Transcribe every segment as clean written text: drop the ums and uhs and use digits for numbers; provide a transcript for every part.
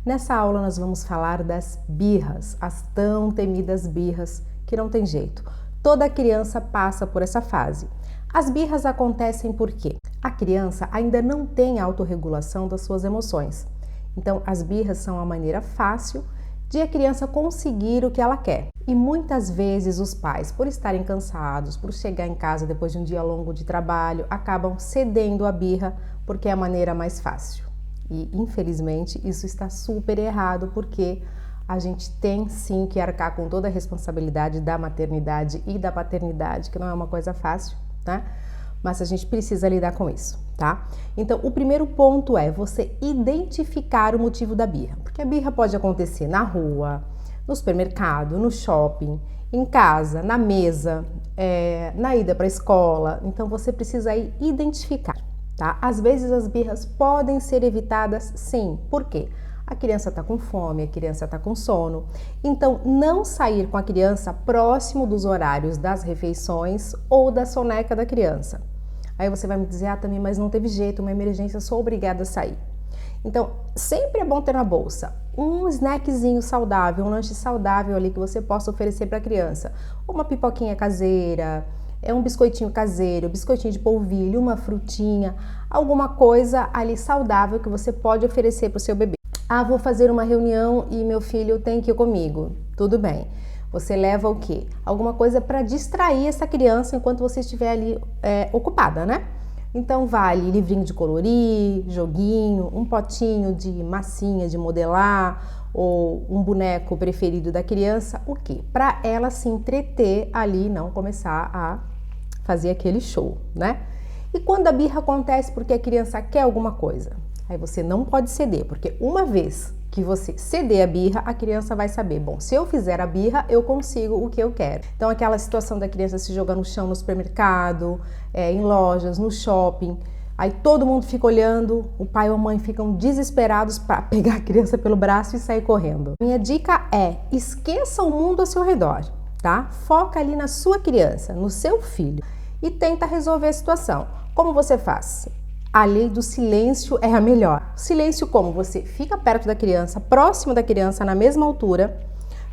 Nessa aula nós vamos falar das birras, as tão temidas birras, que não tem jeito. Toda criança passa por essa fase. As birras acontecem porque a criança ainda não tem autorregulação das suas emoções. Então, as birras são a maneira fácil de a criança conseguir o que ela quer. E muitas vezes os pais, por estarem cansados, por chegar em casa depois de um dia longo de trabalho, acabam cedendo à birra porque é a maneira mais fácil. E infelizmente isso está super errado, porque a gente tem sim que arcar com toda a responsabilidade da maternidade e da paternidade, que não é uma coisa fácil, né? Mas a gente precisa lidar com isso, tá? Então, o primeiro ponto é você identificar o motivo da birra, porque a birra pode acontecer na rua, no supermercado, no shopping, em casa, na mesa, na ida para a escola. Então, você precisa aí identificar, tá? Às vezes as birras podem ser evitadas, sim. Por quê? A criança está com fome, a criança está com sono. Então, não sair com a criança próximo dos horários das refeições ou da soneca da criança. Aí você vai me dizer, Tami, mas não teve jeito, uma emergência, sou obrigada a sair. Então, sempre é bom ter na bolsa um snackzinho saudável, um lanche saudável ali que você possa oferecer para a criança. Uma pipoquinha caseira, um biscoitinho caseiro, biscoitinho de polvilho, uma frutinha, alguma coisa ali saudável que você pode oferecer para o seu bebê. Vou fazer uma reunião e meu filho tem que ir comigo. Tudo bem. Você leva o quê? Alguma coisa para distrair essa criança enquanto você estiver ali ocupada, né? Então vale livrinho de colorir, joguinho, um potinho de massinha de modelar ou um boneco preferido da criança, o quê? Para ela se entreter ali, não começar a fazer aquele show, né? E quando a birra acontece porque a criança quer alguma coisa? Aí você não pode ceder, porque uma vez que você ceder a birra, a criança vai saber, bom, se eu fizer a birra, eu consigo o que eu quero. Então, aquela situação da criança se jogar no chão no supermercado, em lojas, no shopping, aí todo mundo fica olhando, o pai ou a mãe ficam desesperados para pegar a criança pelo braço e sair correndo. Minha dica é, esqueça o mundo ao seu redor, tá? Foca ali na sua criança, no seu filho e tenta resolver a situação. Como você faz? A lei do silêncio é a melhor. Silêncio como? Você fica perto da criança, próximo da criança, na mesma altura,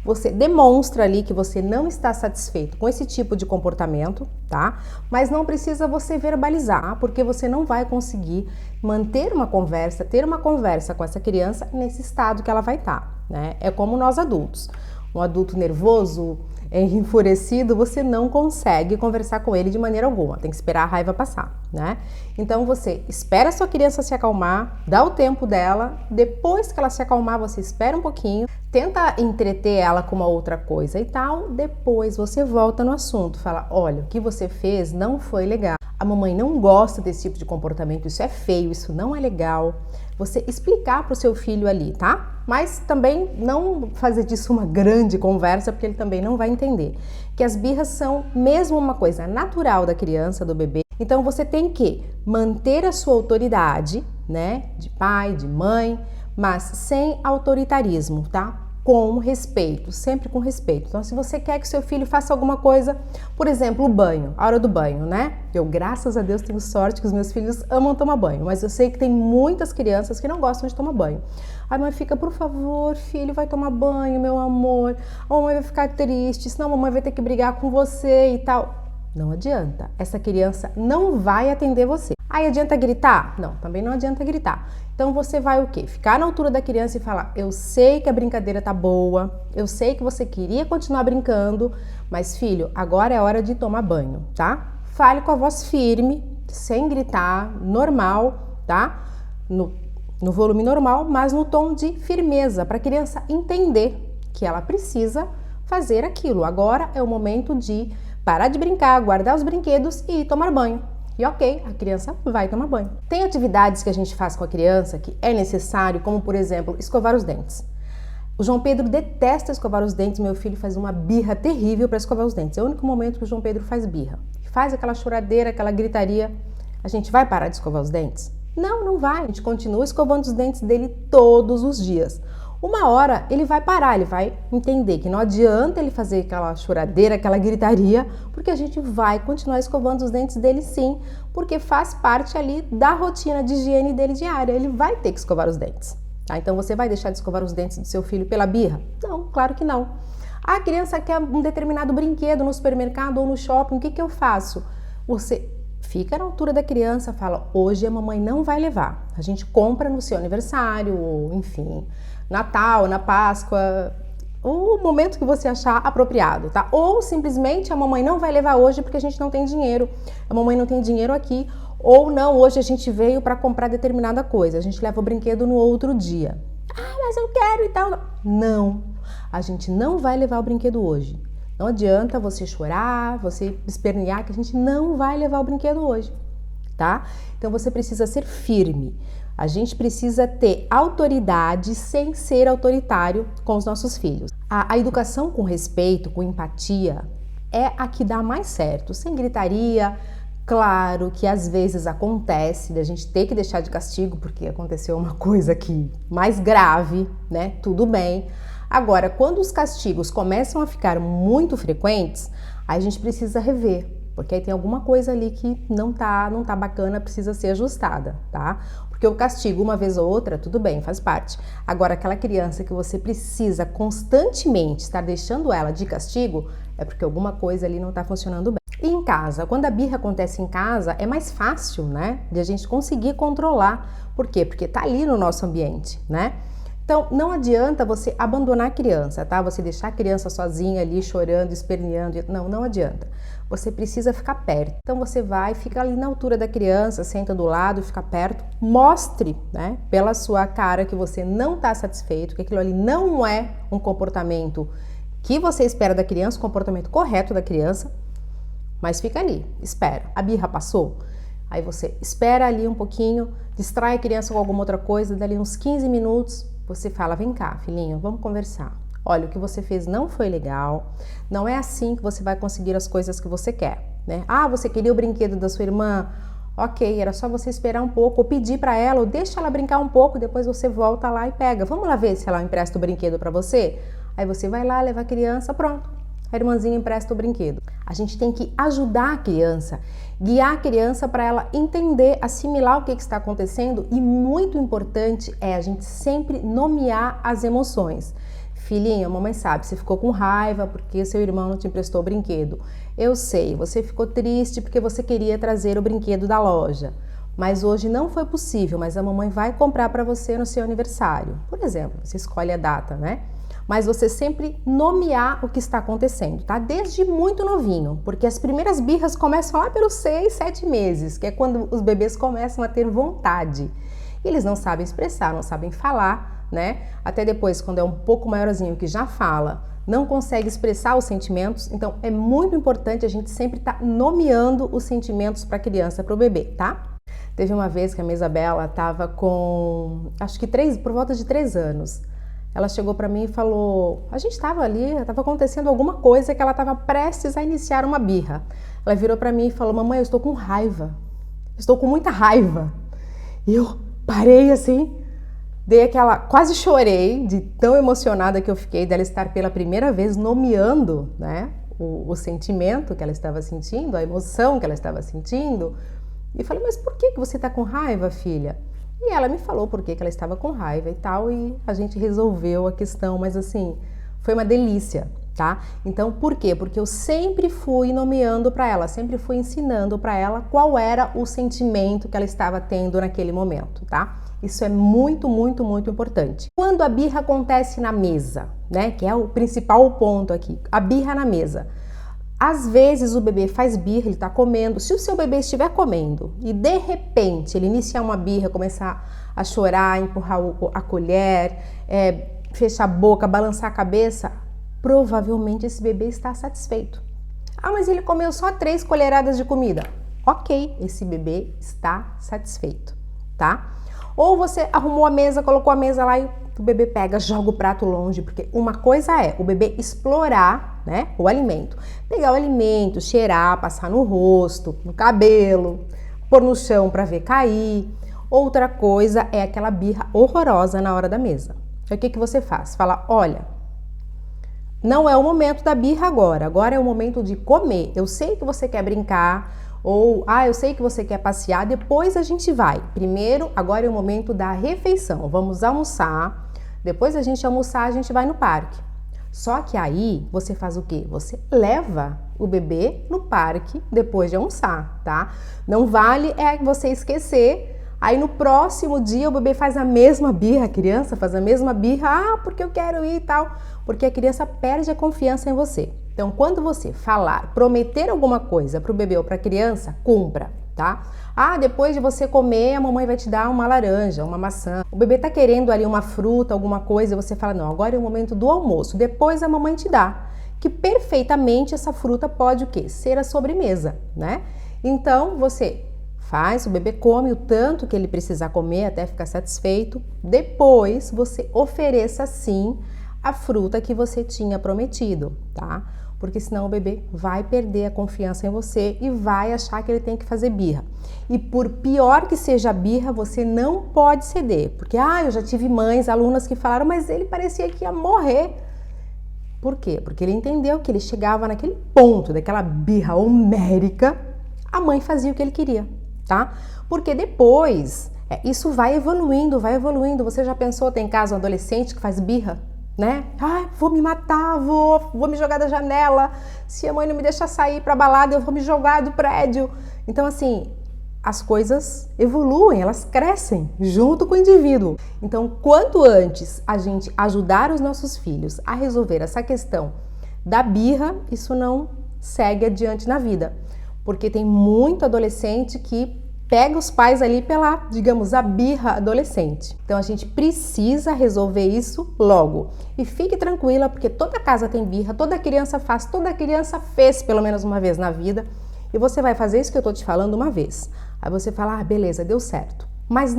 você demonstra ali que você não está satisfeito com esse tipo de comportamento, tá? Mas não precisa você verbalizar, porque você não vai conseguir manter uma conversa, ter uma conversa com essa criança nesse estado que ela vai estar, né? É como nós adultos. Um adulto nervoso, enfurecido, você não consegue conversar com ele de maneira alguma, tem que esperar a raiva passar, né? Então você espera a sua criança se acalmar, dá o tempo dela, depois que ela se acalmar, você espera um pouquinho, tenta entreter ela com uma outra coisa e tal, depois você volta no assunto, fala, olha, o que você fez não foi legal, a mamãe não gosta desse tipo de comportamento, isso é feio, isso não é legal. Você explicar para o seu filho ali, tá? Mas também não fazer disso uma grande conversa, porque ele também não vai entender. Que as birras são mesmo uma coisa natural da criança, do bebê. Então você tem que manter a sua autoridade, né? De pai, de mãe, mas sem autoritarismo, tá? Com respeito, sempre com respeito. Então, se você quer que seu filho faça alguma coisa, por exemplo, o banho, a hora do banho, né? Eu, graças a Deus, tenho sorte que os meus filhos amam tomar banho, mas eu sei que tem muitas crianças que não gostam de tomar banho. A mãe fica, por favor, filho, vai tomar banho, meu amor. A mamãe vai ficar triste, senão a mamãe vai ter que brigar com você e tal. Não adianta, essa criança não vai atender você. Aí adianta gritar? Não, também não adianta gritar. Então você vai o quê? Ficar na altura da criança e falar, eu sei que a brincadeira tá boa, eu sei que você queria continuar brincando, mas filho, agora é hora de tomar banho, tá? Fale com a voz firme, sem gritar, normal, tá? No volume normal, mas no tom de firmeza, para a criança entender que ela precisa fazer aquilo. Agora é o momento de parar de brincar, guardar os brinquedos e ir tomar banho. E ok, a criança vai tomar banho. Tem atividades que a gente faz com a criança que é necessário, como por exemplo, escovar os dentes. O João Pedro detesta escovar os dentes, meu filho faz uma birra terrível para escovar os dentes. É o único momento que o João Pedro faz birra. Faz aquela choradeira, aquela gritaria. A gente vai parar de escovar os dentes? Não, não vai. A gente continua escovando os dentes dele todos os dias. Uma hora ele vai parar, ele vai entender que não adianta ele fazer aquela choradeira, aquela gritaria, porque a gente vai continuar escovando os dentes dele sim, porque faz parte ali da rotina de higiene dele diária, ele vai ter que escovar os dentes. tá? Então você vai deixar de escovar os dentes do seu filho pela birra? Não, claro que não. A criança quer um determinado brinquedo no supermercado ou no shopping, o que que eu faço? Você fica na altura da criança, fala, hoje a mamãe não vai levar. A gente compra no seu aniversário, ou enfim, Natal, na Páscoa, o momento que você achar apropriado, tá? Ou simplesmente a mamãe não vai levar hoje porque a gente não tem dinheiro, a mamãe não tem dinheiro aqui, ou não, hoje a gente veio para comprar determinada coisa, a gente leva o brinquedo no outro dia. Ah, mas eu quero e tal. Não, a gente não vai levar o brinquedo hoje. Não adianta você chorar, você espernear que a gente não vai levar o brinquedo hoje, tá? Então você precisa ser firme. A gente precisa ter autoridade sem ser autoritário com os nossos filhos. A educação com respeito, com empatia, é a que dá mais certo, sem gritaria. Claro que às vezes acontece da gente ter que deixar de castigo porque aconteceu uma coisa aqui mais grave, né? Tudo bem. Agora, quando os castigos começam a ficar muito frequentes, aí a gente precisa rever, porque aí tem alguma coisa ali que não tá bacana, precisa ser ajustada, tá? Porque o castigo uma vez ou outra, tudo bem, faz parte. Agora, aquela criança que você precisa constantemente estar deixando ela de castigo, é porque alguma coisa ali não tá funcionando bem. E em casa, quando a birra acontece em casa, é mais fácil, né, de a gente conseguir controlar. Por quê? Porque tá ali no nosso ambiente, né? Então, não adianta você abandonar a criança, tá? Você deixar a criança sozinha ali, chorando, esperneando. Não adianta. Você precisa ficar perto. Então, você vai, fica ali na altura da criança, senta do lado, fica perto. Mostre, né, pela sua cara que você não está satisfeito, que aquilo ali não é um comportamento que você espera da criança, o comportamento correto da criança. Mas fica ali, espera. A birra passou? Aí você espera ali um pouquinho, distrai a criança com alguma outra coisa, dali uns 15 minutos, você fala, vem cá, filhinho, vamos conversar. Olha, o que você fez não foi legal, não é assim que você vai conseguir as coisas que você quer, né? Ah, você queria o brinquedo da sua irmã? Ok, era só você esperar um pouco, ou pedir para ela, ou deixa ela brincar um pouco, depois você volta lá e pega. Vamos lá ver se ela empresta o brinquedo para você? Aí você vai lá, leva a criança, pronto. A irmãzinha empresta o brinquedo. A gente tem que ajudar a criança, guiar a criança para ela entender, assimilar o que está acontecendo, e muito importante é a gente sempre nomear as emoções. Filhinha, a mamãe sabe, você ficou com raiva porque seu irmão não te emprestou o brinquedo. Eu sei, você ficou triste porque você queria trazer o brinquedo da loja, mas hoje não foi possível, mas a mamãe vai comprar para você no seu aniversário. Por exemplo, você escolhe a data, né? Mas você sempre nomear o que está acontecendo, tá? Desde muito novinho, porque as primeiras birras começam lá pelos 6, 7 meses, que é quando os bebês começam a ter vontade. Eles não sabem expressar, não sabem falar, né? Até depois, quando é um pouco maiorzinho, que já fala, não consegue expressar os sentimentos. Então, é muito importante a gente sempre estar nomeando os sentimentos para a criança, para o bebê, tá? Teve uma vez que a minha Isabela estava com, acho que por volta de 3 anos. Ela chegou para mim e falou, a gente estava ali, estava acontecendo alguma coisa que ela estava prestes a iniciar uma birra. Ela virou para mim e falou, mamãe, eu estou com raiva, estou com muita raiva. E eu parei assim, dei aquela, quase chorei de tão emocionada que eu fiquei dela estar pela primeira vez nomeando, né, o sentimento que ela estava sentindo, a emoção que ela estava sentindo. E falei, mas por que você está com raiva, filha? E ela me falou por que ela estava com raiva e tal, e a gente resolveu a questão, mas assim, foi uma delícia, tá? Então, por quê? Porque eu sempre fui nomeando para ela, sempre fui ensinando para ela qual era o sentimento que ela estava tendo naquele momento, tá? Isso é muito, muito, muito importante. Quando a birra acontece na mesa, né, que é o principal ponto aqui, a birra na mesa. Às vezes o bebê faz birra, ele está comendo. Se o seu bebê estiver comendo e de repente ele iniciar uma birra, começar a chorar, empurrar a colher, fechar a boca, balançar a cabeça, provavelmente esse bebê está satisfeito. Ah, mas ele comeu só 3 colheradas de comida. Ok, esse bebê está satisfeito, tá? Ou você arrumou a mesa, colocou a mesa lá e o bebê pega, joga o prato longe, porque uma coisa é o bebê explorar, né, o alimento. Pegar o alimento, cheirar, passar no rosto, no cabelo, pôr no chão para ver cair. Outra coisa é aquela birra horrorosa na hora da mesa. Então, o que que você faz? Fala, olha, não é o momento da birra agora é o momento de comer. Eu sei que você quer brincar, Ou, eu sei que você quer passear, depois a gente vai. Primeiro, agora é o momento da refeição. Vamos almoçar. Depois da gente almoçar, a gente vai no parque. Só que aí você faz o quê? Você leva o bebê no parque depois de almoçar, tá? Não vale você esquecer. Aí no próximo dia o bebê faz a mesma birra, a criança faz a mesma birra, porque eu quero ir e tal, porque a criança perde a confiança em você. Então, quando você falar, prometer alguma coisa para o bebê ou para a criança, cumpra, tá? Depois de você comer, a mamãe vai te dar uma laranja, uma maçã. O bebê tá querendo ali uma fruta, alguma coisa, e você fala, não, agora é o momento do almoço, depois a mamãe te dá. Que perfeitamente essa fruta pode o quê? Ser a sobremesa, né? Então, você faz, o bebê come o tanto que ele precisar comer até ficar satisfeito. Depois, você ofereça sim a fruta que você tinha prometido, tá? Porque senão o bebê vai perder a confiança em você e vai achar que ele tem que fazer birra. E por pior que seja a birra, você não pode ceder. Porque, eu já tive mães, alunas que falaram, mas ele parecia que ia morrer. Por quê? Porque ele entendeu que ele chegava naquele ponto, daquela birra homérica, a mãe fazia o que ele queria, tá? Porque depois, isso vai evoluindo, vai evoluindo. Você já pensou, tem caso um adolescente que faz birra? Né? Vou me matar, vou me jogar da janela. Se a mãe não me deixar sair para balada, eu vou me jogar do prédio. Então, assim, as coisas evoluem, elas crescem junto com o indivíduo. Então, quanto antes a gente ajudar os nossos filhos a resolver essa questão da birra, isso não segue adiante na vida. Porque tem muito adolescente que pega os pais ali pela, digamos, a birra adolescente. Então a gente precisa resolver isso logo. E fique tranquila, porque toda casa tem birra, toda criança faz, toda criança fez pelo menos uma vez na vida. E você vai fazer isso que eu tô te falando uma vez. Aí você fala, beleza, deu certo. Mas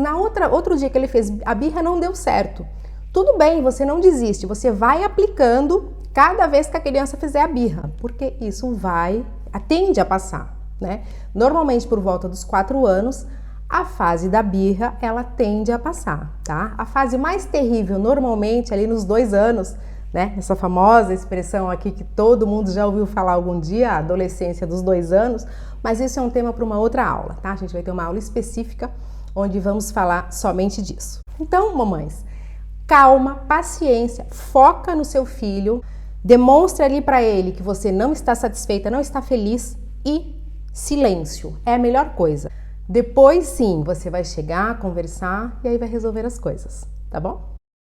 outro dia que ele fez a birra não deu certo. Tudo bem, você não desiste, você vai aplicando cada vez que a criança fizer a birra, porque isso tende a passar. Né? Normalmente por volta dos 4 anos, a fase da birra, ela tende a passar, tá? A fase mais terrível, normalmente, ali nos 2 anos, né? Essa famosa expressão aqui que todo mundo já ouviu falar algum dia, a adolescência dos 2 anos, mas isso é um tema para uma outra aula, tá? A gente vai ter uma aula específica onde vamos falar somente disso. Então, mamães, calma, paciência, foca no seu filho, demonstre ali para ele que você não está satisfeita, não está feliz e silêncio é a melhor coisa. Depois sim, você vai chegar, conversar e aí vai resolver as coisas, tá bom?